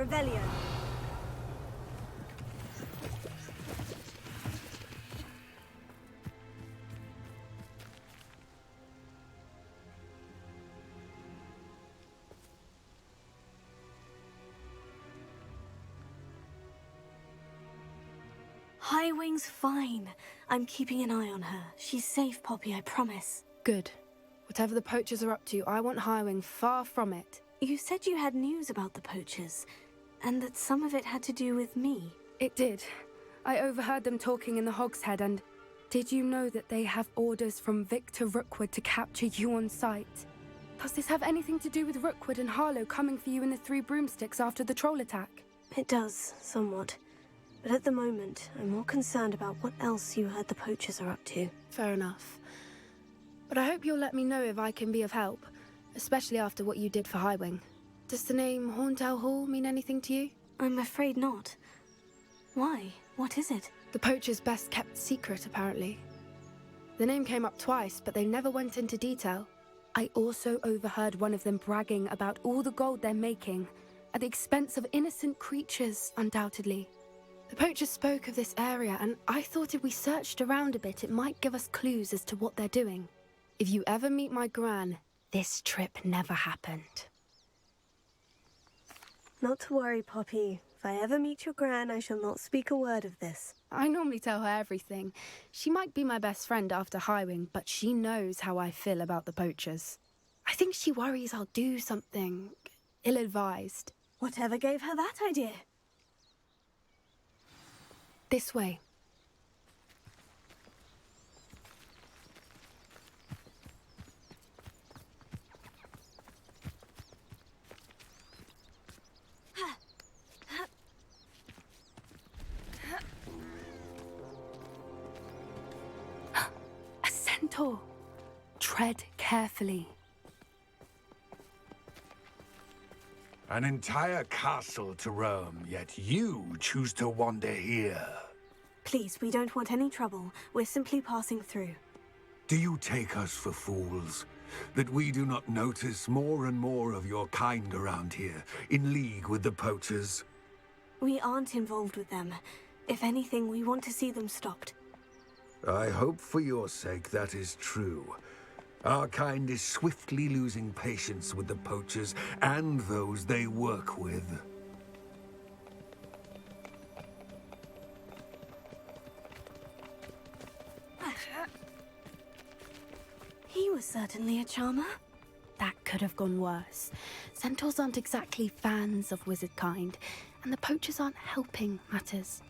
Revelio. Highwing's fine. I'm keeping an eye on her. She's safe, Poppy, I promise. Good. Whatever the poachers are up to, I want Highwing far from it. You said you had news about the poachers, and that some of it had to do with me. It did. I overheard them talking in the Hogshead, and did you know that they have orders from Victor Rookwood to capture you on sight? Does this have anything to do with Rookwood and Harlow coming for you in the Three Broomsticks after the troll attack? It does, somewhat. But at the moment, I'm more concerned about what else you heard the poachers are up to. Fair enough. But I hope you'll let me know if I can be of help, especially after what you did for Highwing. Does the name Horntail Hall mean anything to you? I'm afraid not. Why? What is it? The poachers' best kept secret, apparently. The name came up twice, but they never went into detail. I also overheard one of them bragging about all the gold they're making, at the expense of innocent creatures, undoubtedly. The poachers spoke of this area, and I thought if we searched around a bit, it might give us clues as to what they're doing. If you ever meet my gran, this trip never happened. Not to worry, Poppy. If I ever meet your gran, I shall not speak a word of this. I normally tell her everything. She might be my best friend after Highwing, but she knows how I feel about the poachers. I think she worries I'll do something ill-advised. Whatever gave her that idea? This way. A centaur. Tread carefully. An entire castle to roam, yet you choose to wander here. Please, we don't want any trouble. We're simply passing through. Do you take us for fools? That we do not notice more and more of your kind around here, in league with the poachers? We aren't involved with them. If anything, we want to see them stopped. I hope for your sake that is true. Our kind is swiftly losing patience with the poachers and those they work with. He was certainly a charmer. That could have gone worse. Centaurs aren't exactly fans of wizard kind, and the poachers aren't helping matters.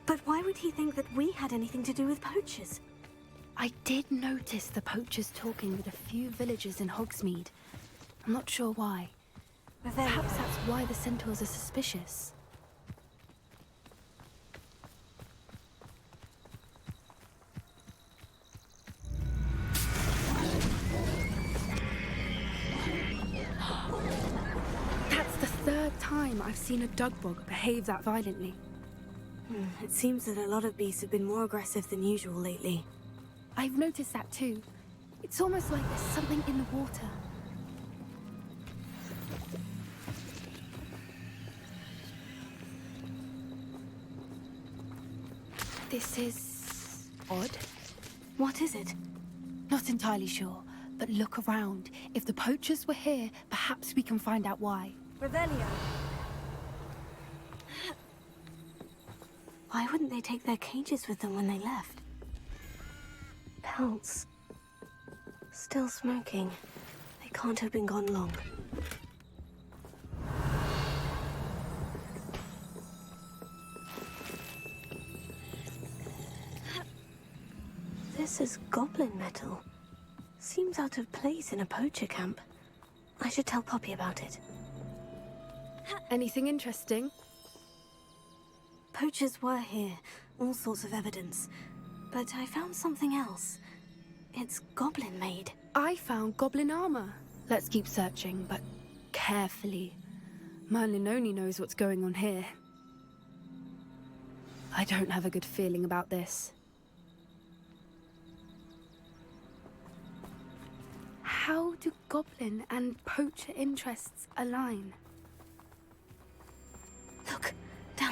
But why would he think that we had anything to do with poachers? I did notice the poachers talking with a few villagers in Hogsmeade. I'm not sure why. Perhaps that's why the centaurs are suspicious. That's the third time I've seen a dugbog behave that violently. It seems that a lot of beasts have been more aggressive than usual lately. I've noticed that too. It's almost like there's something in the water. This is odd. What is it? Not entirely sure, but look around. If the poachers were here, perhaps we can find out why. Revelio. Why wouldn't they take their cages with them when they left? Pelts. Still smoking. They can't have been gone long. This is goblin metal. Seems out of place in a poacher camp. I should tell Poppy about it. Anything interesting? Poachers were here, all sorts of evidence. But I found something else. It's goblin-made. I found goblin armor. Let's keep searching, but carefully. Merlin only knows what's going on here. I don't have a good feeling about this. How do goblin and poacher interests align?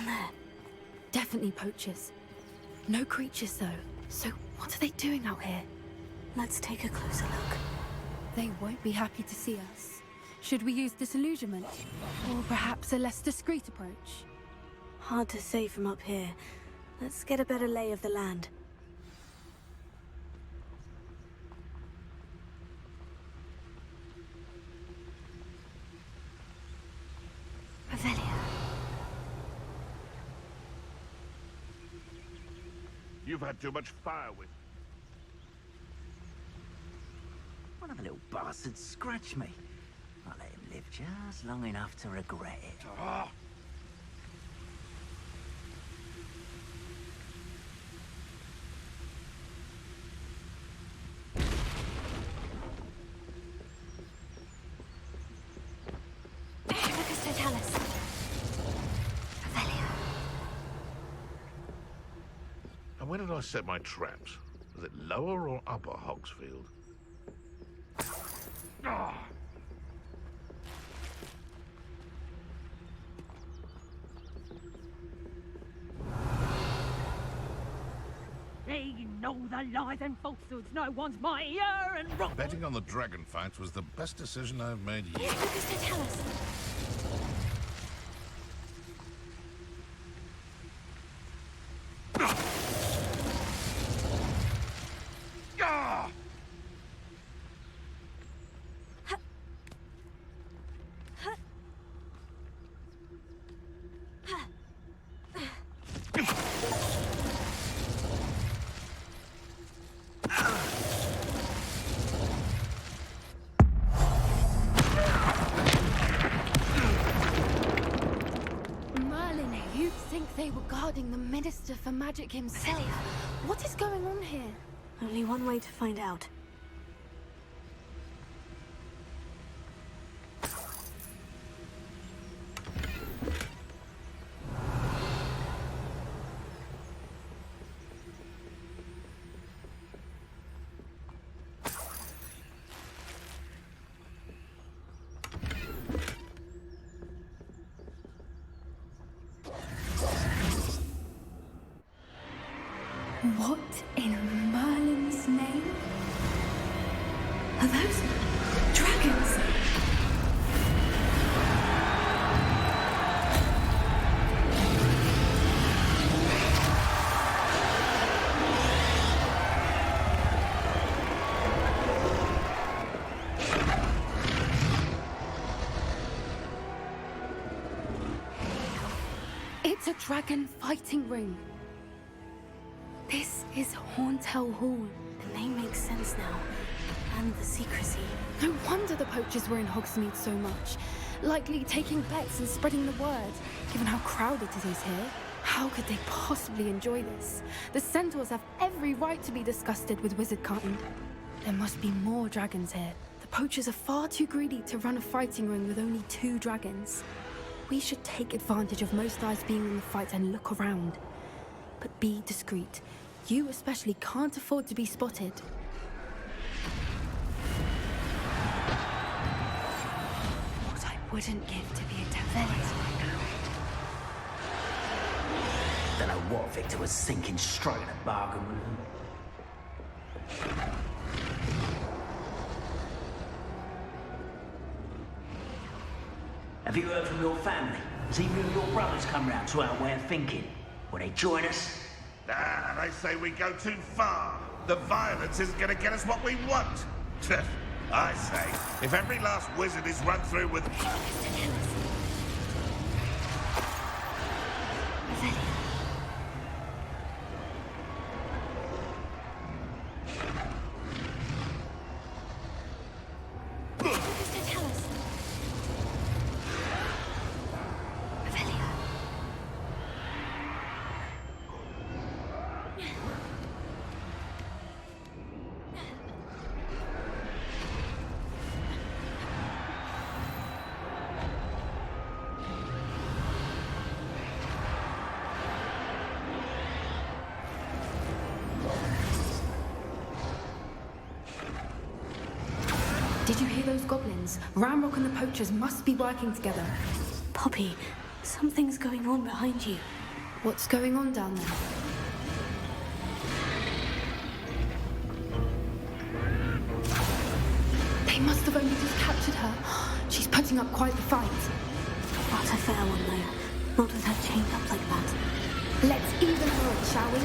down there. Definitely poachers. No creatures, though. So what are they doing out here? Let's take a closer look. They won't be happy to see us. Should we use disillusionment? Or perhaps a less discreet approach? Hard to say from up here. Let's get a better lay of the land. Revelia. You've had too much fire with. One of the little bastards scratched me. I'll let him live just long enough to regret it. Ah! And where did I set my traps? Was it lower or upper Hogsfield? Ah! They know the lies and falsehoods no one's mightier and wrong. Betting on the dragon fights was the best decision I've made yet. Lucas to tell us. Ah! Merlin, you'd think they were guarding the Minister for Magic himself. What is going on here? Only one way to find out. What in Merlin's name? Are those dragons? It's a dragon fighting ring. This is Hauntel Hall. The name makes sense now. And the secrecy. No wonder the poachers were in Hogsmeade so much. Likely taking bets and spreading the word, given how crowded it is here. How could they possibly enjoy this? The centaurs have every right to be disgusted with wizardkind. There must be more dragons here. The poachers are far too greedy to run a fighting ring with only 2 dragons. We should take advantage of most eyes being in the fight and look around. But be discreet. You especially can't afford to be spotted. What I wouldn't give to be identified right now. Don't know what Victor was thinking, striking a bargain with them. Have you heard from your family? Has either of your brothers come round to our way of thinking? Will they join us? Ah, they say we go too far. The violence isn't going to get us what we want. I say, if every last wizard is run through with... Did you hear those goblins? Ramrock and the poachers must be working together. Poppy, Something's going on behind you. What's going on down there? They must have only just captured her. She's putting up quite the fight. Not a fair one, though. Not with her chained up like that. Let's even her up, shall we?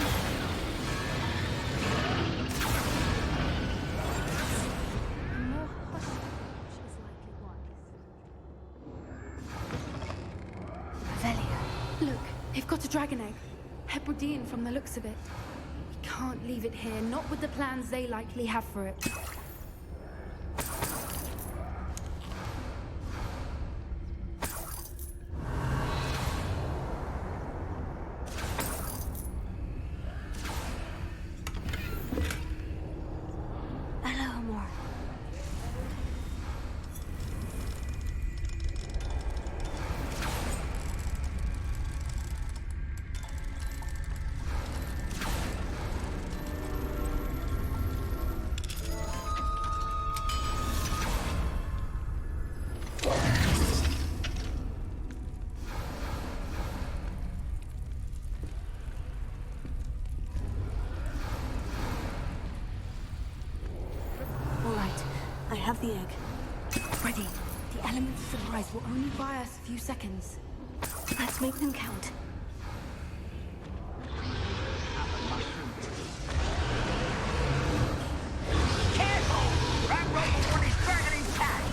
Look, they've got a dragon egg. Hebridean from the looks of it. We can't leave it here, not with the plans they likely have for it. Hello, Amor. All right, I have the egg. Ready. The element of surprise will only buy us a few seconds. Let's make them count. Careful! That rope one is dragging intact!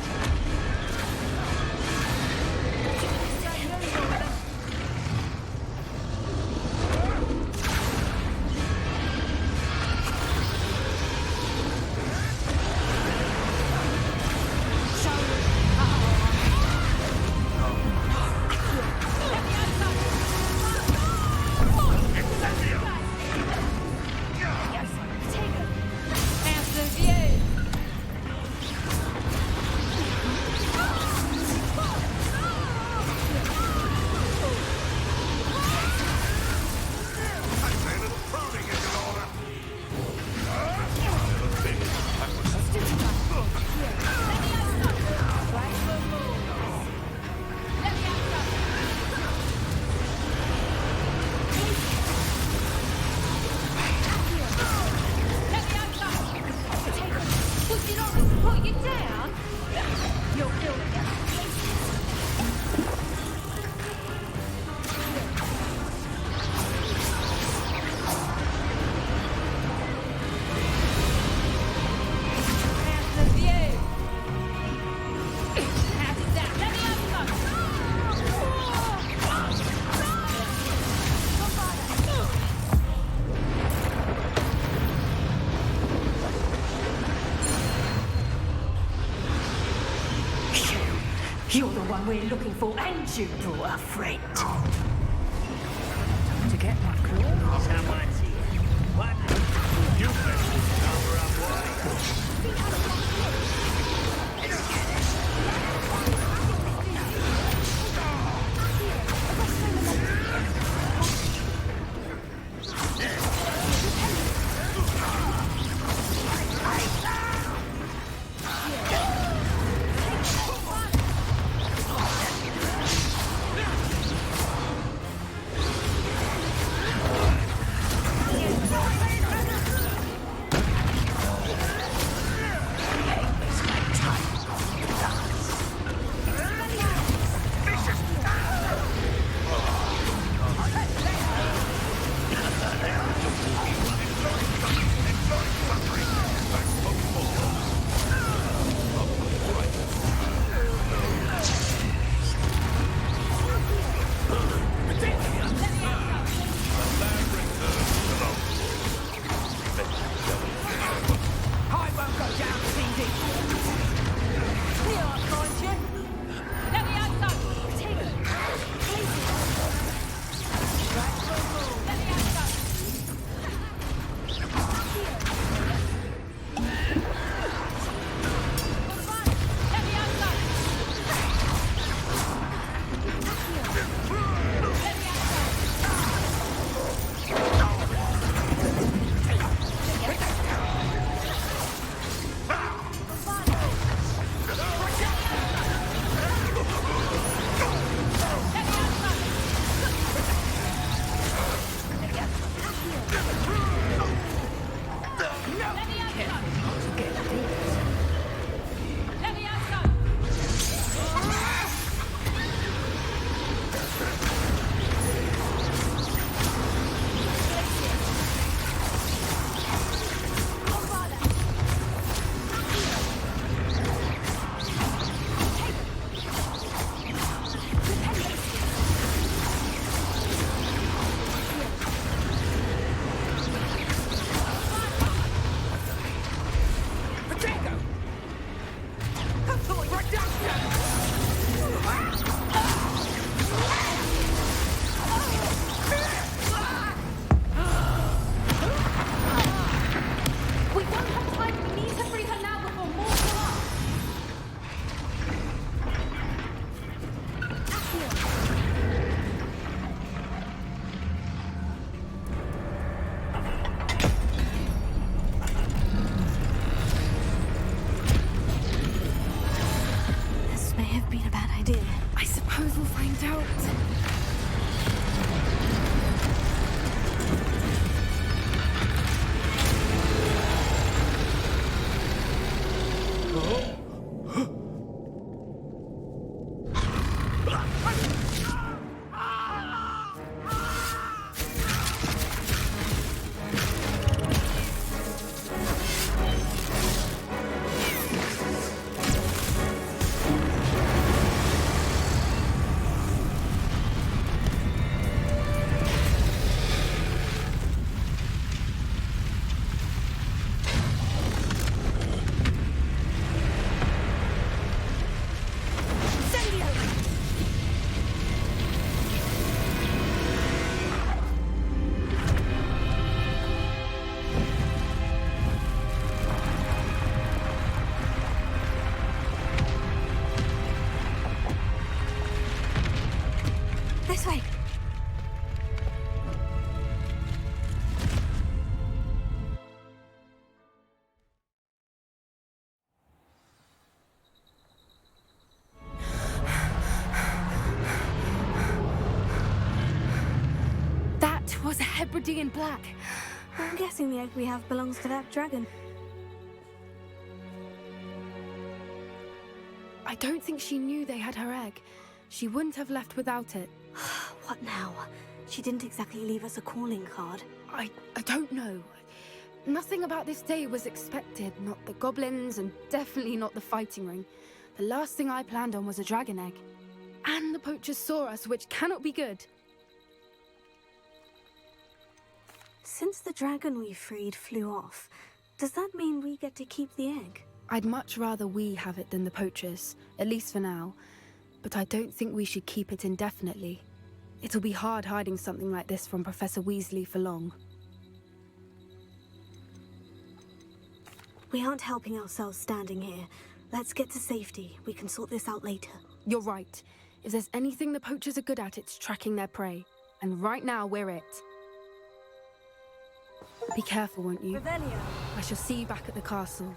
You're the one we're looking for, and you brought a friend. To get my claws. Someone's here. What? You better cover up, boy. Hebridean black. I'm guessing the egg we have belongs to that dragon. I don't think she knew they had her egg. She wouldn't have left without it. What now? She didn't exactly leave us a calling card. I don't know. Nothing about this day was expected. Not the goblins, and definitely not the fighting ring. The last thing I planned on was a dragon egg. And the poachers saw us, which cannot be good. Since the dragon we freed flew off, does that mean we get to keep the egg? I'd much rather we have it than the poachers, at least for now. But I don't think we should keep it indefinitely. It'll be hard hiding something like this from Professor Weasley for long. We aren't helping ourselves standing here. Let's get to safety. We can sort this out later. You're right. If there's anything the poachers are good at, it's tracking their prey. And right now, we're it. Be careful, won't you? Revelio. I shall see you back at the castle.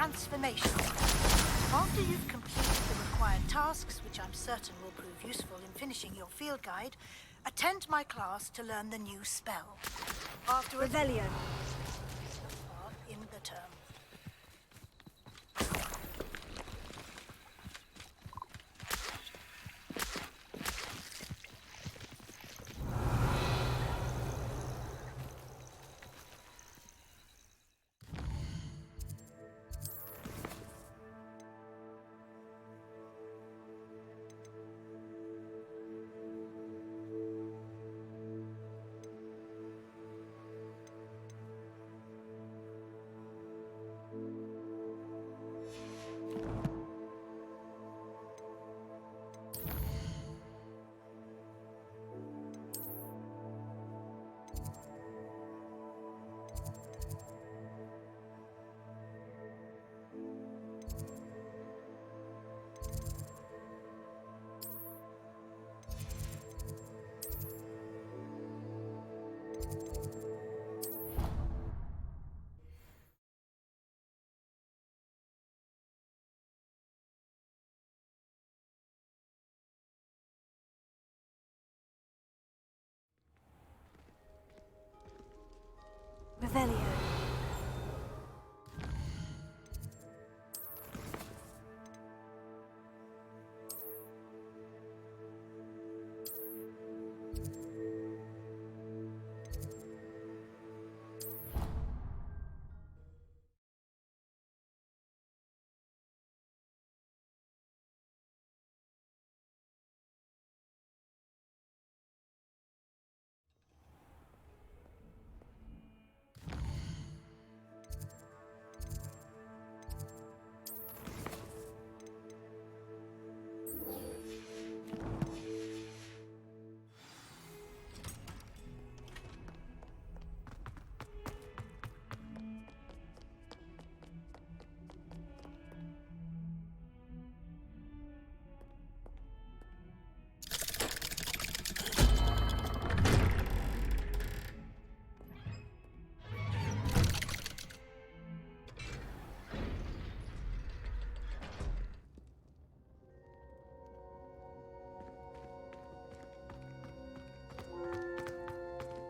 transformation. After you've completed the required tasks, which I'm certain will prove useful in finishing your field guide, attend my class to learn the new spell. Afterwards, Revelio. in the term.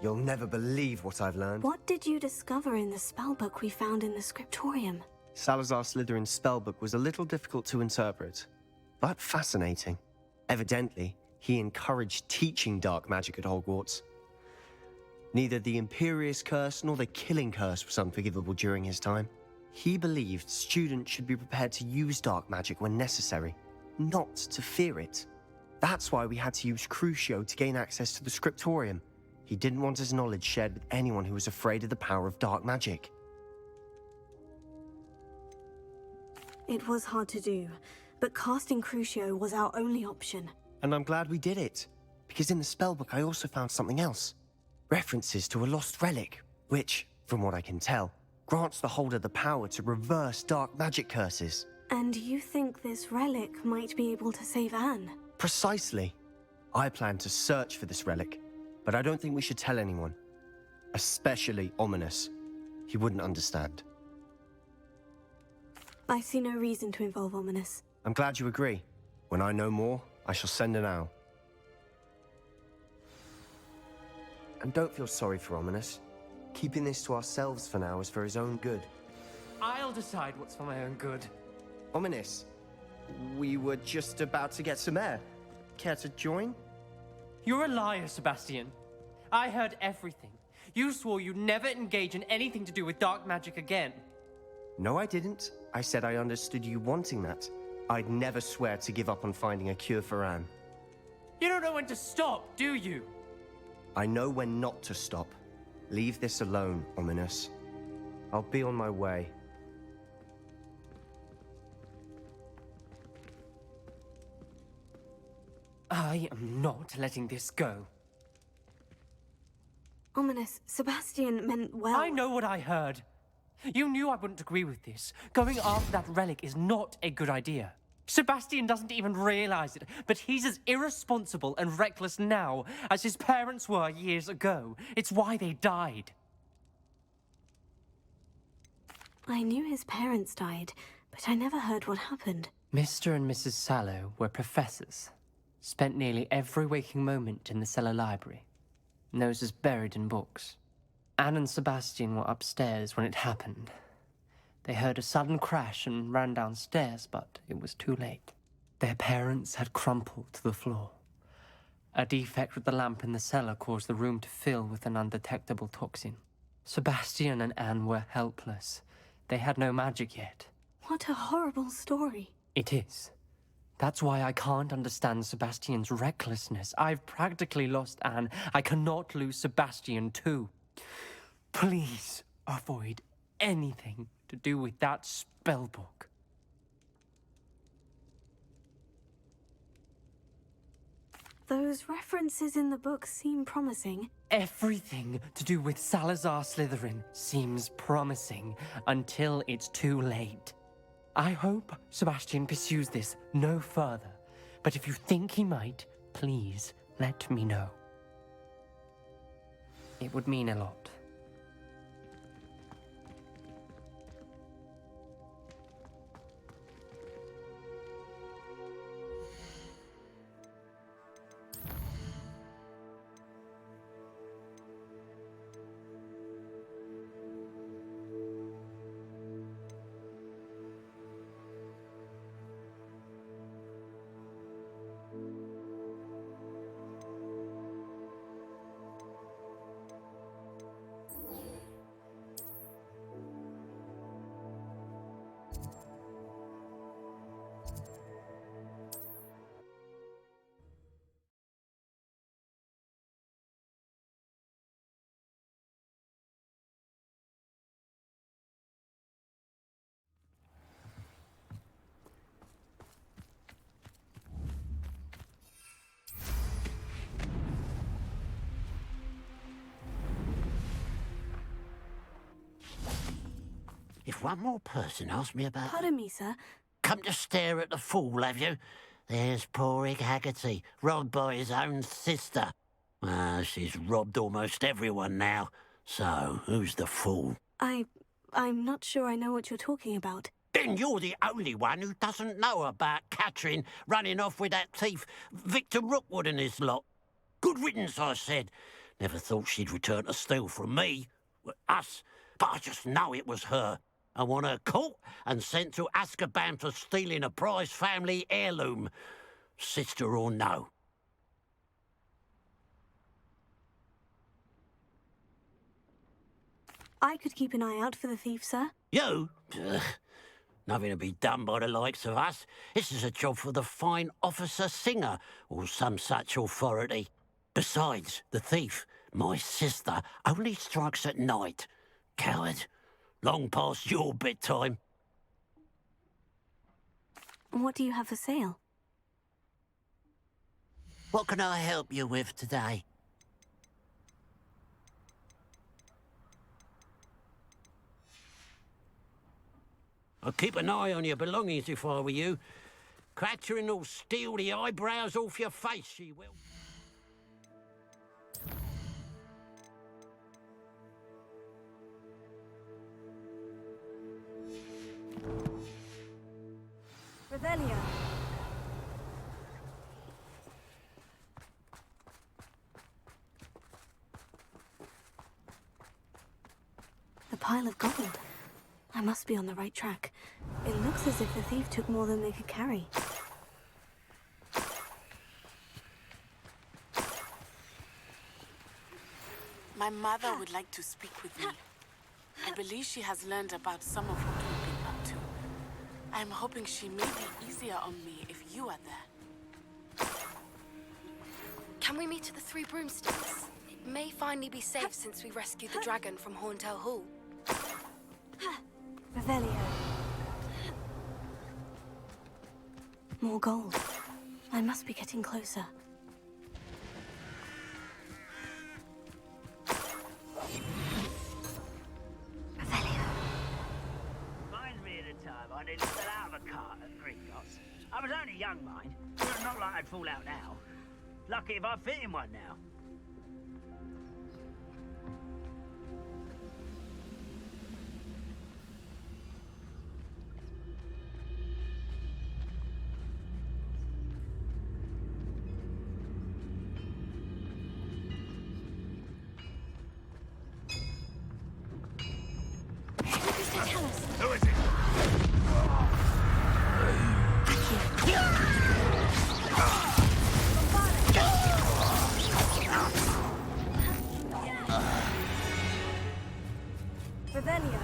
You'll never believe what I've learned. What did you discover in the spellbook we found in the scriptorium? Salazar Slytherin's spellbook was a little difficult to interpret, but fascinating. Evidently, he encouraged teaching dark magic at Hogwarts. Neither the Imperious Curse nor the Killing Curse was unforgivable during his time. He believed students should be prepared to use dark magic when necessary, not to fear it. That's why we had to use Crucio to gain access to the scriptorium. He didn't want his knowledge shared with anyone who was afraid of the power of dark magic. It was hard to do, but casting Crucio was our only option. And I'm glad we did it, because in the spellbook I also found something else. References to a lost relic, which, from what I can tell, grants the holder the power to reverse dark magic curses. And you think this relic might be able to save Anne? Precisely. I plan to search for this relic, but I don't think we should tell anyone. Especially Ominous. He wouldn't understand. I see no reason to involve Ominous. I'm glad you agree. When I know more, I shall send an owl. And don't feel sorry for Ominous. Keeping this to ourselves for now is for his own good. I'll decide what's for my own good. Ominous, we were just about to get some air. Care to join? You're a liar, Sebastian. I heard everything. You swore you'd never engage in anything to do with dark magic again. No, I didn't. I said I understood you wanting that. I'd never swear to give up on finding a cure for Anne. You don't know when to stop, do you? I know when not to stop. Leave this alone, Ominous. I'll be on my way. I am not letting this go. Ominous, Sebastian meant well. I know what I heard. You knew I wouldn't agree with this. Going after that relic is not a good idea. Sebastian doesn't even realize it, but he's as irresponsible and reckless now as his parents were years ago. It's why they died. I knew his parents died, but I never heard what happened. Mr. and Mrs. Sallow were professors. Spent nearly every waking moment in the cellar library. Noses buried in books. Anne and Sebastian were upstairs when it happened. They heard a sudden crash and ran downstairs, but it was too late. Their parents had crumpled to the floor. A defect with the lamp in the cellar caused the room to fill with an undetectable toxin. Sebastian and Anne were helpless. They had no magic yet. What a horrible story. It is. That's why I can't understand Sebastian's recklessness. I've practically lost Anne. I cannot lose Sebastian too. Please avoid anything to do with that spellbook. Those references in the book seem promising. Everything to do with Salazar Slytherin seems promising until it's too late. I hope Sebastian pursues this no further, but if you think he might, please let me know. It would mean a lot. If one more person asks me about... Pardon me, sir. Come to stare at the fool, have you? There's poor Ig Haggerty, robbed by his own sister. She's robbed almost everyone now. So, who's the fool? I'm not sure I know what you're talking about. Then you're the only one who doesn't know about Catherine running off with that thief, Victor Rookwood and his lot. Good riddance, I said. Never thought she'd return to steal from me, us, but I just know it was her. I want her caught and sent to Azkaban for stealing a prized family heirloom, sister or no. I could keep an eye out for the thief, sir. You? Ugh. Nothing to be done by the likes of us. This is a job for the fine officer Singer, or some such authority. Besides, the thief, my sister, only strikes at night. Coward. Long past your bedtime. What do you have for sale? What can I help you with today? I'd keep an eye on your belongings if I were you. Catherine will steal the eyebrows off your face, she will. Revelio. The pile of gold. I must be on the right track. It looks as if the thief took more than they could carry. My mother would like to speak with me. I believe she has learned about some of what we've been up to. I'm hoping she may be easier on me if you are there. Can we meet at the Three Broomsticks? It may finally be safe since we rescued the dragon from Horntail Hall. Revelio. More gold. I must be getting closer. Revelio. Reminds me of the time I nearly fell out of a cart at Gringotts. I was only young, mind, but not like I'd fall out now. Lucky if I fit in one now. Who is it? Revelio.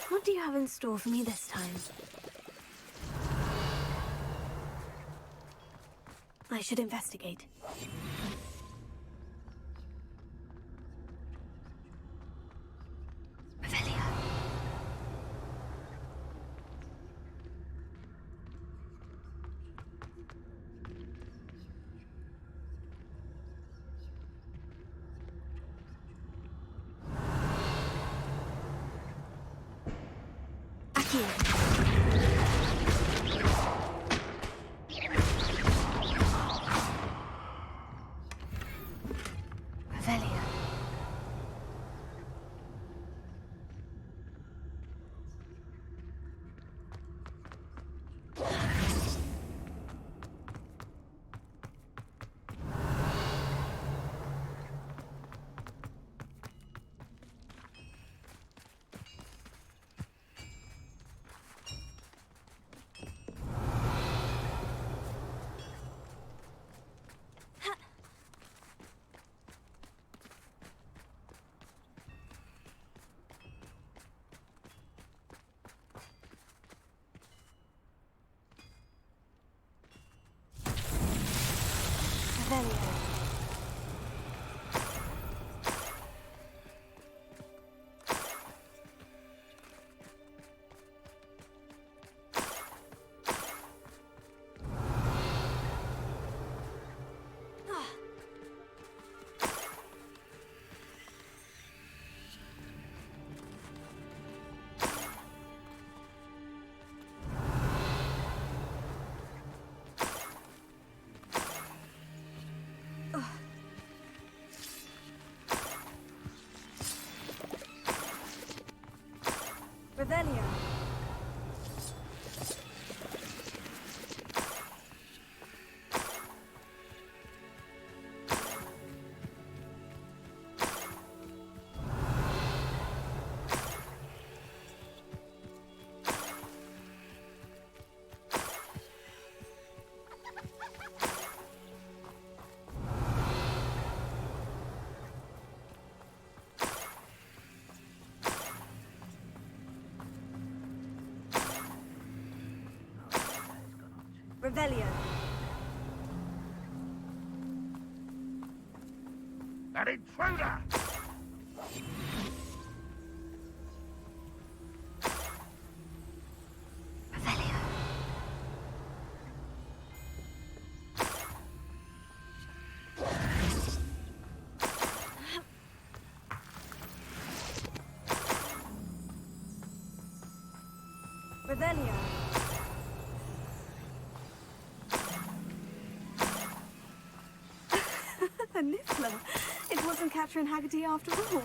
What do you have in store for me this time? I should investigate. Revelio. Accio. Revelio. Revelio. An intruder! Revelio. Revelio. A Niffler. It wasn't Catherine Haggerty after all.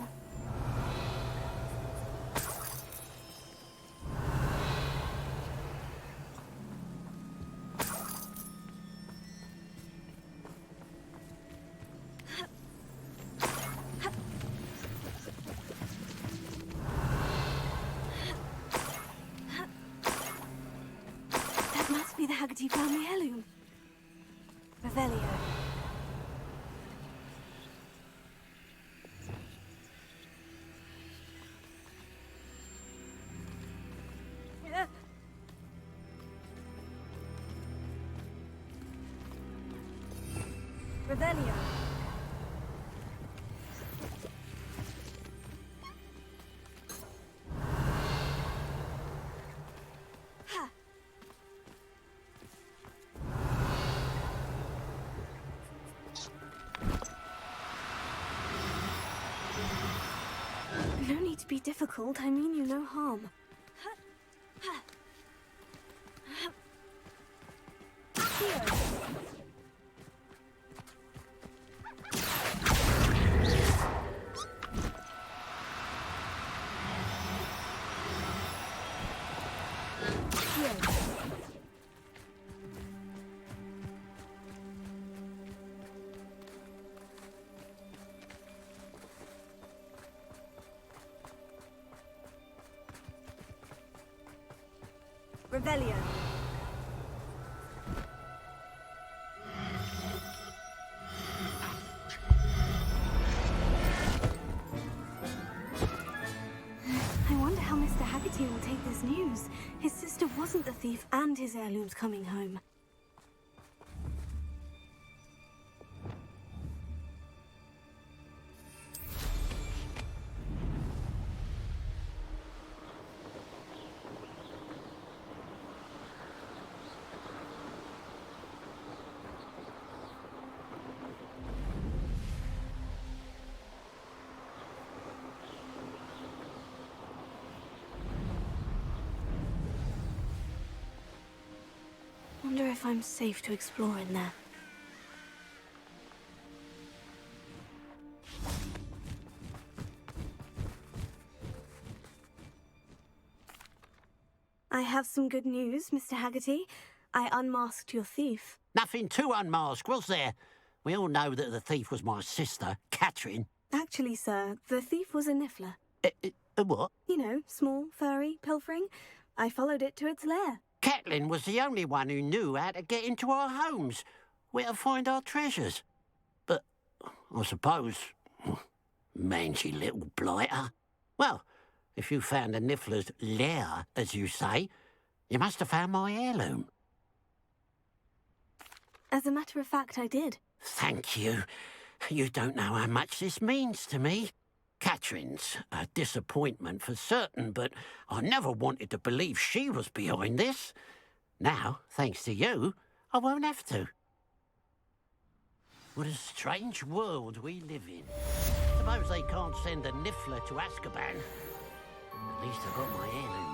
That must be the Haggerty family heirloom. Revelio. Revelio. Ha. No need to be difficult. I mean you no harm. Here. Revelio. I wonder how Mr. Haggerty will take this news. His sister wasn't the thief and his heirloom's coming home. Wonder if I'm safe to explore in there. I have some good news, Mr. Haggerty. I unmasked your thief. Nothing to unmask, was there? We all know that the thief was my sister, Catherine. Actually, sir, the thief was a Niffler. A what? You know, small, furry, pilfering. I followed it to its lair. Catelyn was the only one who knew how to get into our homes, where to find our treasures. But I suppose, mangy little blighter. Well, if you found the Niffler's lair, as you say, you must have found my heirloom. As a matter of fact, I did. Thank you. You don't know how much this means to me. Catherine's a disappointment for certain, but I never wanted to believe she was behind this. Now, thanks to you, I won't have to. What a strange world we live in. Suppose they can't send a Niffler to Azkaban. At least I got my heirloom.